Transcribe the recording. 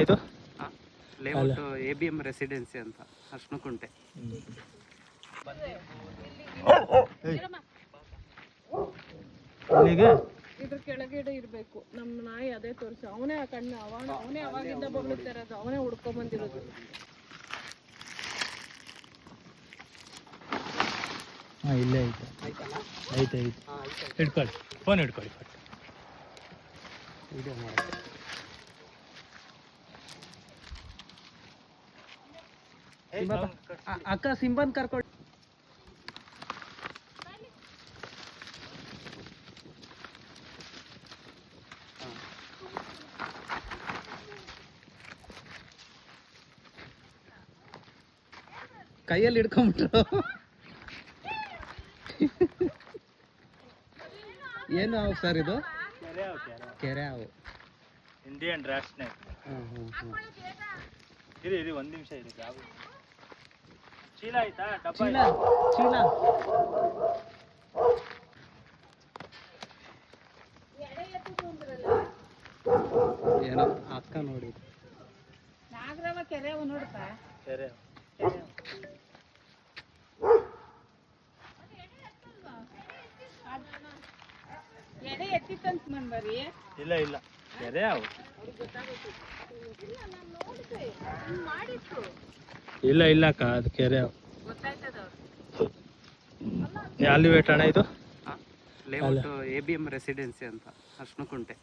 ಇದು layout ABM residency ಅಂತ ಅರ್ಶನಕುಂಟೆ. ಇಲ್ಲಿಗೆ ಇದ್ರ ಕೆಳಗಡೆ ಇರ್ಬೇಕು. ನಮ್ಮ ನಾಯಿ ಅದೇ ತೋರಿಸಿ ಅವನೇ ಆ ಕಣ್ಣು ಅವನೇ ಅವಾಗಿಂದ ಬಗ್ಳುತ್ತಾ ಇರೋದು, ಅವನೇ ಹುಡ್ಕೊಂಡ್ ಬಂದಿರೋದು. ಹಾಂ ಇಲ್ಲೇ ಐತೆ ಹಿಡ್ಕೊಳ್ಳಿ, ಫೋನ್ ಹಿಡ್ಕೊಳ್ಳಿ. ವಿಡಿಯೋ ಮಾಡಿ ಅಕ್ಕ ಸಿಂಬನ್ ಕರ್ಕೊಂಡು ಕೈಯಲ್ಲಿ ಹಿಡ್ಕೊಂಡ್ಬಿಟ್ರು. ಏನು ಹಾವು ಸರ್ ಇದು? ಕೆರೆ ಹಾವು, ಇಂಡಿಯನ್ ರ್ಯಾಟ್ ಸ್ನೇಕ್. ಇರಿ ಒಂದು ನಿಮಿಷ ಇರಿ. ಚೀಲ ಆಯ್ತಾ? ಚೀಲ ಏನೋ ಅಕ್ಕ ನೋಡಿ. ನಾಗರವ ಕೆರೆ ಅವ ನೋಡ್ತಾ ಕೆರೆ ಎಡೆ ಎತ್ತಿತ್ತಂತ ಬರೀ. ಇಲ್ಲ ಕೆರೆ ಹಾವು. ಇಲ್ಲ ಅಕ್ಕ, ಅದು ಕೆರೆ ಹಾವು. ಅಲ್ಲಿ ವೇಟ್ ಅಣ್ಣ ಇದು ಲೇಔಟ್ ABM ರೆಸಿಡೆನ್ಸಿ ಅಂತ ಅರ್ಶನಕುಂಟೆ.